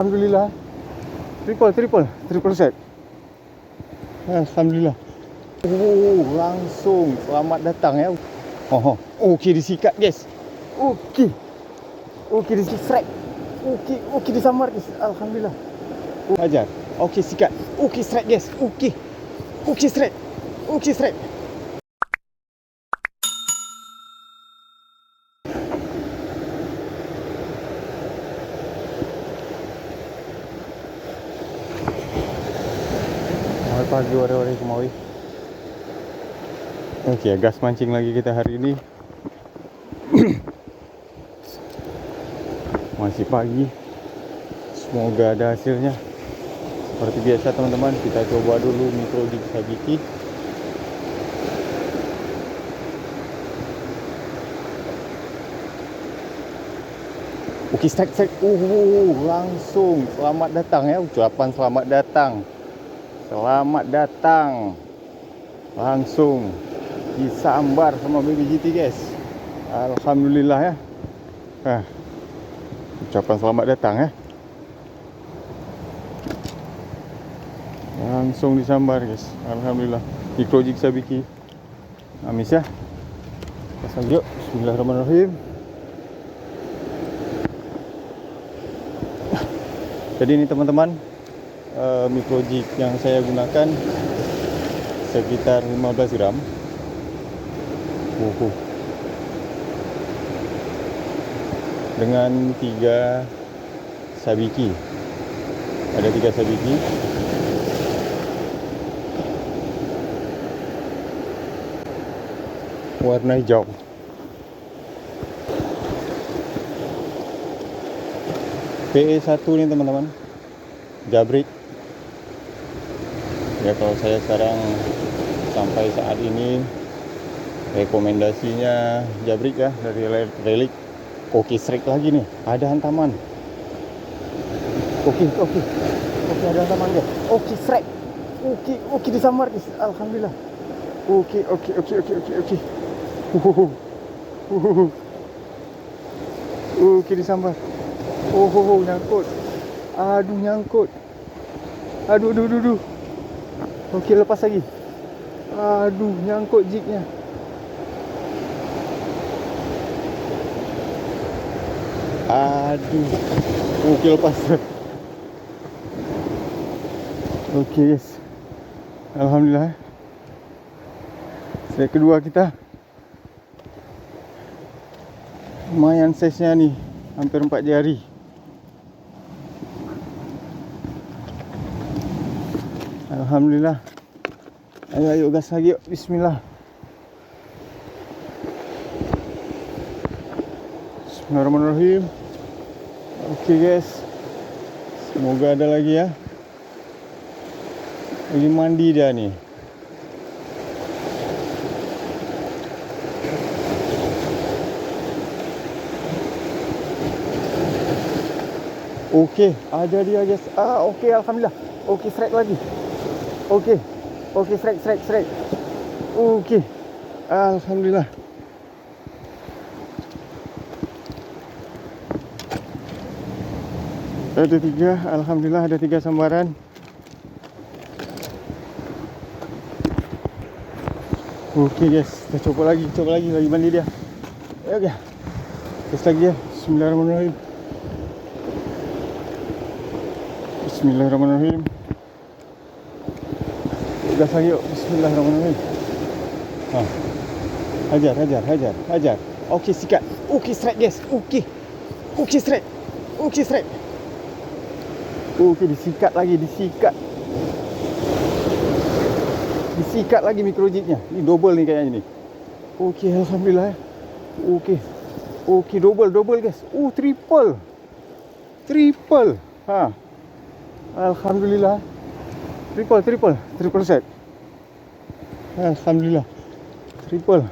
Alhamdulillah. Triple set. Alhamdulillah. Langsung selamat datang ya. Okey disikat guys. Okey disikat. Okey disambar guys. Alhamdulillah. Ajar. Okey sikat. Okey strike guys. Okey strike. Selamat pagi wari-wari kemawi. Okey, gas mancing lagi kita hari ini. Masih pagi. Semoga ada hasilnya. Seperti biasa teman-teman, kita coba dulu micro jig sabiki. Okey strike. Langsung selamat datang ya. Ucapan selamat datang. Langsung disambar sama baby GT guys. Alhamdulillah ya. Ucapan selamat datang ya. Langsung disambar guys. Alhamdulillah. Micro jig sabiki. Amis ya. Pasang yuk. Bismillahirrahmanirrahim. Jadi ini teman-teman, micro jig yang saya gunakan sekitar 15 gram. Dengan 3 sabiki. Ada 3 sabiki. Warna hijau. PE1 nih teman-teman. Jabrik. Ya kalau saya sekarang sampai saat ini rekomendasinya jabrik ya, dari relik. Okey strike lagi nih. Ada hantaman. Okey ada hantaman guys. Okey strike. Okey disambar guys. Alhamdulillah. Okey. Okey disambar. Nyangkut. Aduh nyangkut. Aduh. Okey lepas lagi. Aduh nyangkut jignya. Aduh. Okey lepas. Okey guys. Alhamdulillah. Set kedua kita. Lumayan saiznya nih. Hampir 4 jari. Alhamdulillah. Ayo gas lagi yuk. Bismillah. Bismillahirrahmanirrahim. Okey guys. Semoga ada lagi ya. Lagi mandi dia nih. Okey, ada dia guys. Okey alhamdulillah. Okey strike lagi. Okey strike. Okey. Alhamdulillah. Ada 3, alhamdulillah ada 3 sambaran. Okey guys, kita coba lagi mandi dia. Okey. Terus lagi ya. Bismillahirrahmanirrahim. Gas lagi yuk. Bismillahirrahmanirrahim. Hajar. Okey sikat. Okey strike guys. Okey strike. Okey disikat lagi micro jignya. Ini double nih kayaknya ni. Okey alhamdulillah. Okey double guys. Triple. Alhamdulillah. Triple set. Alhamdulillah. Triple.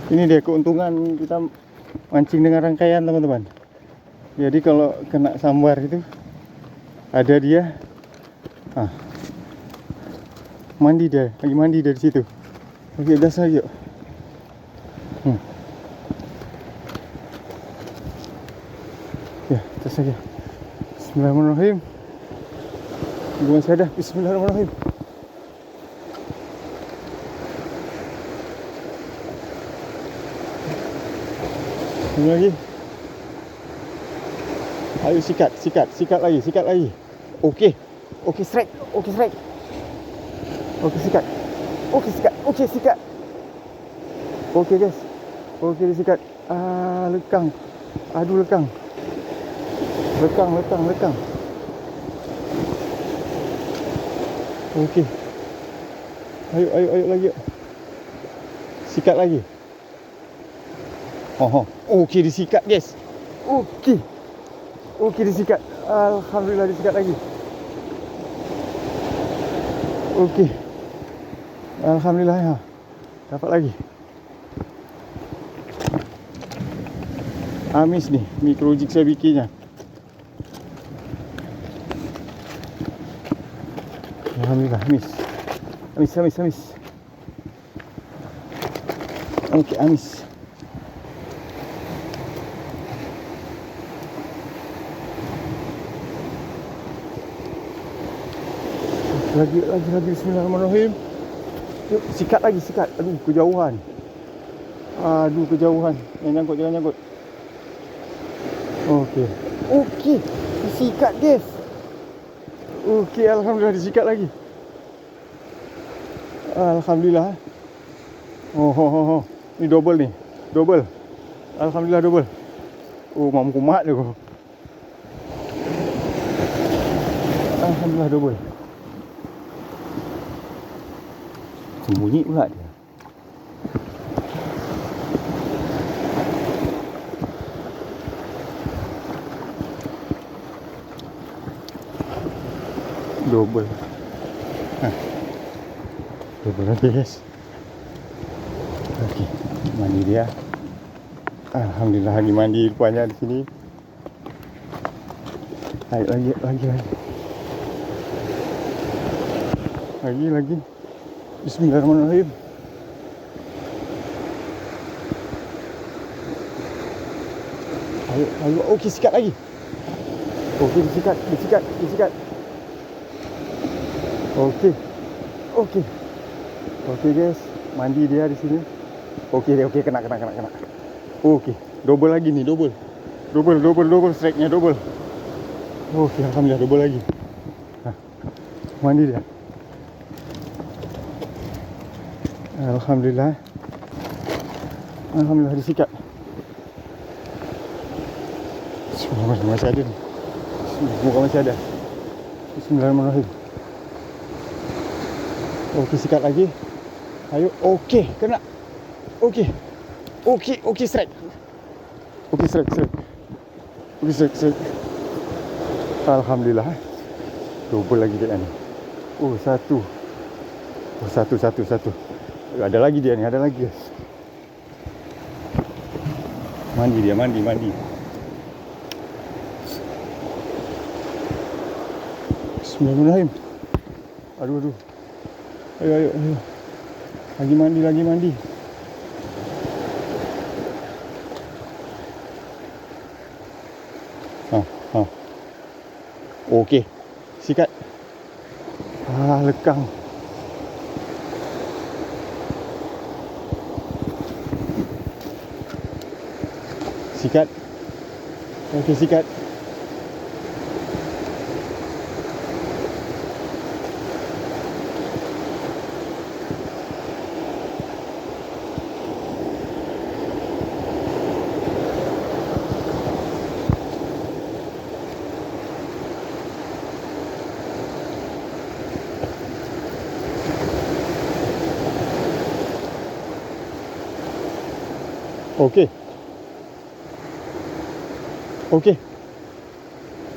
Ini dia keuntungan kita mancing dengan rangkaian teman-teman. Jadi kalau kena sambar itu ada dia. Lagi mandi dia di situ. Okey gas lagi yuk. Ya, atas saja. Bismillahirrahmanirrahim. Buang saya dah. Bismillahirrahmanirrahim. Ini lagi. Ayo sikat lagi. Okey. Okey strike. Okey sikat. Okey guys. Okey disikat. Lekang. Aduh lekang. Lekang. Okey. Ayo lagi. Sikat lagi. Okey disikat guys. Okey disikat. Alhamdulillah disikat lagi. Okey. Alhamdulillah ya. Dapat lagi. Amis ni micro jig saya bikinnya. Alhamdulillah amis. Okey amis. Lagi bismillahirrahmanirrahim. Yuk, sikat. Aduh, kejauhan. Jangan nyangkut. Okey. Disikat, guys. Okey, alhamdulillah disikat lagi. Alhamdulillah. Ni double. Alhamdulillah double. Mampu mat tu. Alhamdulillah double. Bunyi pula dia. Double. Double lagi guys. Okey, mandi dia. Alhamdulillah lagi mandi rupanya di sini. Lagi. Bismillahirrahmanirrahim. Ayo. Okey, sikat lagi. Okey, disikat. Okey guys, mandi dia di sini. Okey, kena. Okey, double lagi ni, double strike-nya double. Okey, alhamdulillah double lagi. Mandi dia. Alhamdulillah disikat. Masih ada ni. Muka masih ada. Bismillahirrahmanirrahim. Okey, sikat lagi. Ayo, okey, kena. Okey, strike. Okey, strike. Alhamdulillah. Double lagi dia ni. Satu. Ada lagi dia ni, guys. Mandi dia. Bismillahirrahmanirrahim. Aduh. Ayo. Lagi mandi. Okey. Sikat. Lekang. Sikat. Okey, sikat.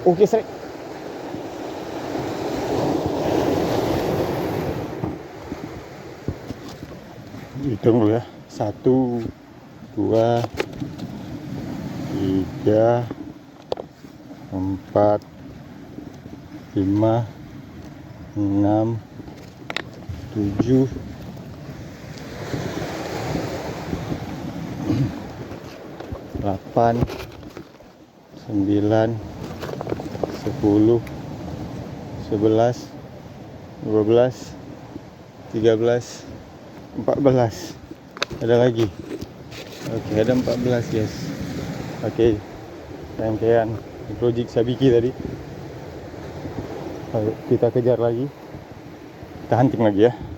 Okey, strike. Hitung dulu ya. 1, 2, 3, 4, 5, 6, 7, 8, 9, 10, 11, 12, 13, 14. Ada lagi. Oke, ada 14 guys. Oke, rangkaian project Sabiki tadi. Ayo kita kejar lagi. Kita hunting lagi ya.